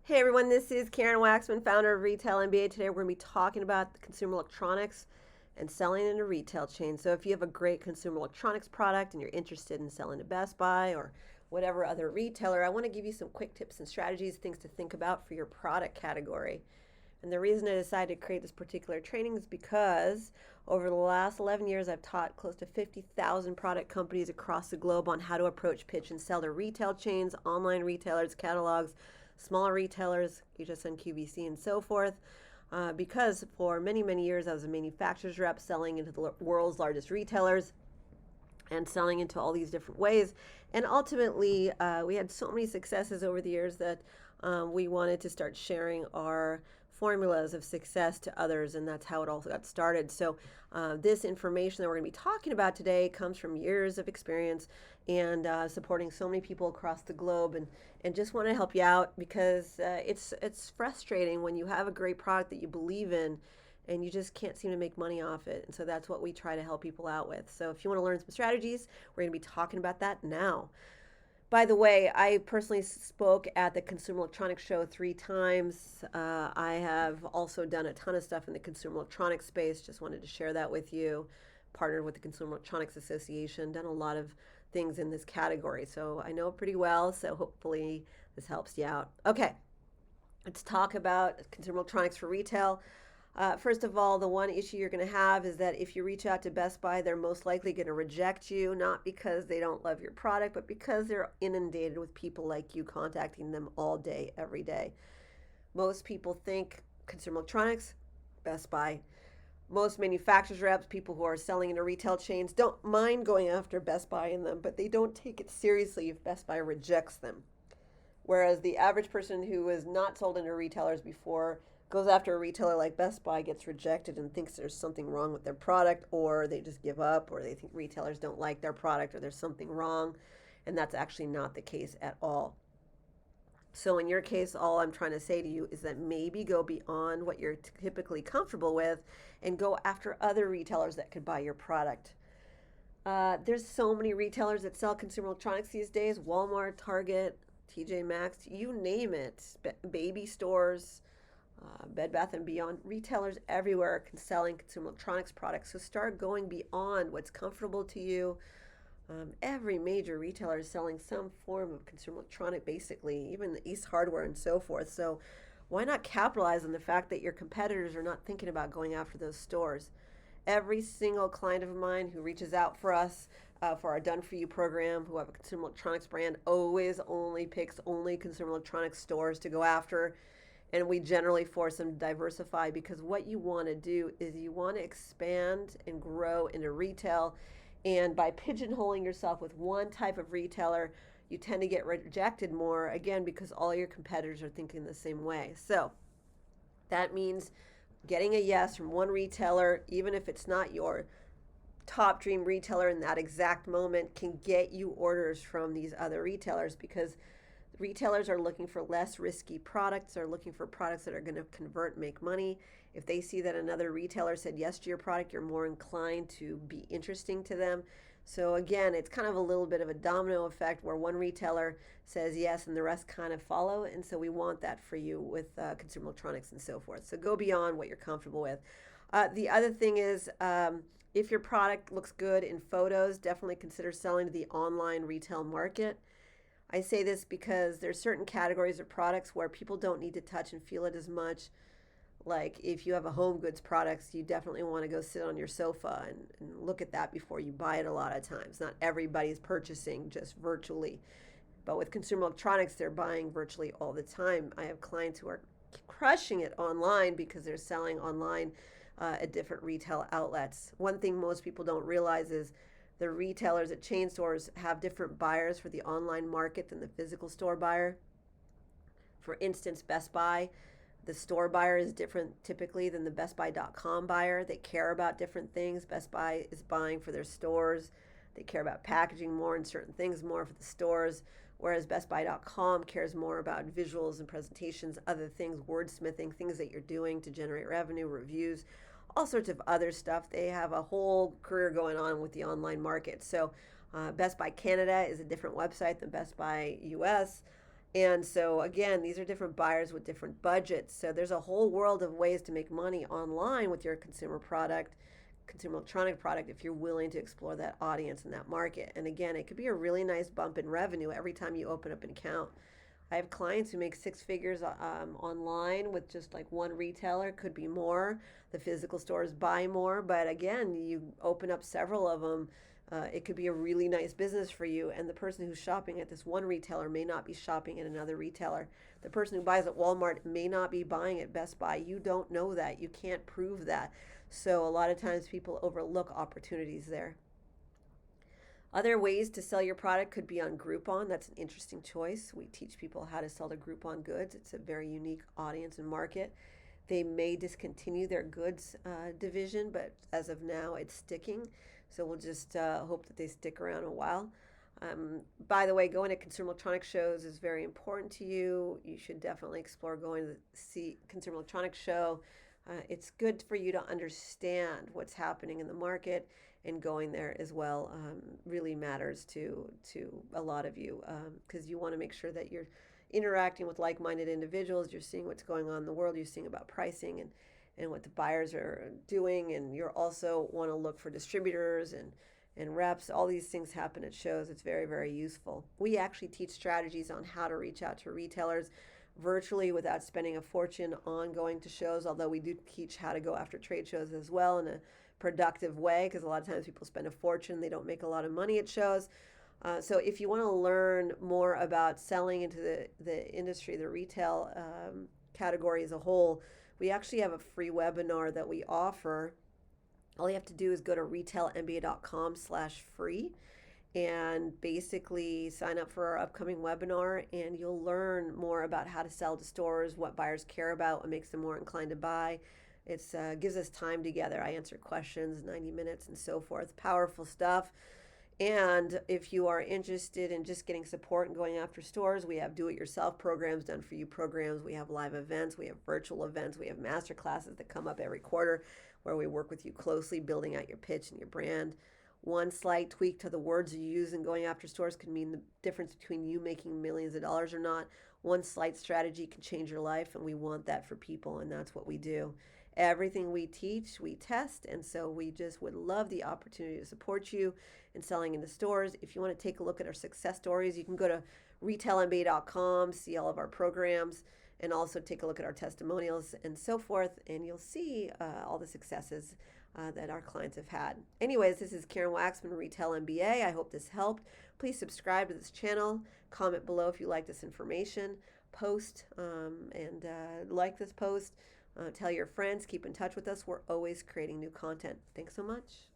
Hey everyone, this is Karen Waksman, founder of Retail MBA. Today we're going to be talking about consumer electronics and selling in a retail chain. So if you have a great consumer electronics product and you're interested in selling to Best Buy or whatever other retailer, I want to give you some quick tips and strategies, things to think about for your product category. And the reason I decided to create this particular training is because over the last 11 years, I've taught close to 50,000 product companies across the globe on how to approach, pitch, and sell to retail chains, online retailers, catalogs, smaller retailers, HSN, QVC, and so forth. Because for many, many years, I was a manufacturer's rep selling into the world's largest retailers and selling into all these different ways. And ultimately, we had so many successes over the years that we wanted to start sharing our formulas of success to others, and that's how it all got started. So this information that we're going to be talking about today comes from years of experience and supporting so many people across the globe, and just want to help you out because it's frustrating when you have a great product that you believe in and you just can't seem to make money off it. And so that's what we try to help people out with. So if you want to learn some strategies, we're going to be talking about that now. By the way, I personally spoke at the Consumer Electronics Show 3 times. I have also done a ton of stuff in the consumer electronics space. Just wanted to share that with you. Partnered with the Consumer Electronics Association, done a lot of things in this category. So I know it pretty well, so hopefully this helps you out. Okay, let's talk about consumer electronics for retail. First of all, the one issue you're going to have is that if you reach out to Best Buy, they're most likely going to reject you, not because they don't love your product, but because they're inundated with people like you contacting them all day, every day. Most people think consumer electronics, Best Buy. Most manufacturers reps, people who are selling into retail chains, don't mind going after Best Buy in them, but they don't take it seriously if Best Buy rejects them. Whereas the average person who has not sold into retailers before goes after a retailer like Best Buy, gets rejected, and thinks there's something wrong with their product, or they just give up, or they think retailers don't like their product, or there's something wrong. And that's actually not the case at all. So in your case, all I'm trying to say to you is that maybe go beyond what you're typically comfortable with and go after other retailers that could buy your product. There's so many retailers that sell consumer electronics these days: Walmart, Target, TJ Maxx, you name it, baby stores, Bed Bath and Beyond. Retailers everywhere can selling consumer electronics products. So start going beyond what's comfortable to you. Every major retailer is selling some form of consumer electronic, basically, even the East Hardware and so forth. So why not capitalize on the fact that your competitors are not thinking about going after those stores? Every single client of mine who reaches out for us for our Done For You program, who have a consumer electronics brand, always only picks only consumer electronics stores to go after. And we generally force them to diversify, because what you want to do is you want to expand and grow into retail. And by pigeonholing yourself with one type of retailer, you tend to get rejected more, again, because all your competitors are thinking the same way. So that means getting a yes from one retailer, even if it's not your top dream retailer in that exact moment, can get you orders from these other retailers, because retailers are looking for less risky products. They're looking for products that are going to convert and make money. If they see that another retailer said yes to your product, you're more inclined to be interesting to them. So again, it's kind of a little bit of a domino effect where one retailer says yes and the rest kind of follow. And so we want that for you with consumer electronics and so forth. So go beyond what you're comfortable with. The other thing is, if your product looks good in photos, definitely consider selling to the online retail market. I say this because there's certain categories of products where people don't need to touch and feel it as much. Like if you have a home goods products, you definitely want to go sit on your sofa and look at that before you buy it a lot of times. Not everybody's purchasing just virtually. But with consumer electronics, they're buying virtually all the time. I have clients who are crushing it online because they're selling online at different retail outlets. One thing most people don't realize is the retailers at chain stores have different buyers for the online market than the physical store buyer. For instance, Best Buy, the store buyer is different typically than the BestBuy.com buyer. They care about different things. Best Buy is buying for their stores. They care about packaging more and certain things more for the stores, whereas BestBuy.com cares more about visuals and presentations, other things, wordsmithing, things that you're doing to generate revenue, reviews, all sorts of other stuff. They have a whole career going on with the online market. So Best Buy Canada is a different website than Best Buy US. And so, again, these are different buyers with different budgets. So, there's a whole world of ways to make money online with your consumer product, consumer electronic product, if you're willing to explore that audience and that market. And again, it could be a really nice bump in revenue every time you open up an account. I have clients who make six figures online with just like one retailer, could be more. The physical stores buy more, but again, you open up several of them. It could be a really nice business for you, and the person who's shopping at this one retailer may not be shopping at another retailer. The person who buys at Walmart may not be buying at Best Buy. You don't know that. You can't prove that. So, a lot of times people overlook opportunities there. Other ways to sell your product could be on Groupon. That's an interesting choice. We teach people how to sell to Groupon goods. It's a very unique audience and market. They may discontinue their goods division, but as of now, it's sticking. So we'll just hope that they stick around a while. By the way, going to consumer electronics shows is very important to you. You should definitely explore going to the Consumer Electronics Show. It's good for you to understand what's happening in the market, and going there as well really matters to a lot of you, because you want to make sure that you're interacting with like-minded individuals. You're seeing what's going on in the world. You're seeing about pricing and what the buyers are doing, and you also want to look for distributors and reps. All these things happen at shows. It's very, very useful. We actually teach strategies on how to reach out to retailers virtually without spending a fortune on going to shows, although we do teach how to go after trade shows as well in a productive way, because a lot of times people spend a fortune, they don't make a lot of money at shows. So if you want to learn more about selling into the industry, the retail category as a whole, we actually have a free webinar that we offer. All you have to do is go to retailmba.com/free and basically sign up for our upcoming webinar, and you'll learn more about how to sell to stores, what buyers care about, what makes them more inclined to buy. It gives us time together. I answer questions, 90 minutes and so forth. Powerful stuff. And if you are interested in just getting support and going after stores, we have do-it-yourself programs, done-for-you programs. We have live events. We have virtual events. We have master classes that come up every quarter where we work with you closely, building out your pitch and your brand. One slight tweak to the words you use in going after stores can mean the difference between you making millions of dollars or not. One slight strategy can change your life, and we want that for people, and that's what we do. Everything we teach, we test, and so we just would love the opportunity to support you in selling into stores. If you want to take a look at our success stories, you can go to retailmba.com, see all of our programs, and also take a look at our testimonials and so forth, and you'll see all the successes that our clients have had. Anyways, this is Karen Waksman, Retail MBA. I hope this helped. Please subscribe to this channel. Comment below if you like this information. Post and like this post. Tell your friends. Keep in touch with us. We're always creating new content. Thanks so much.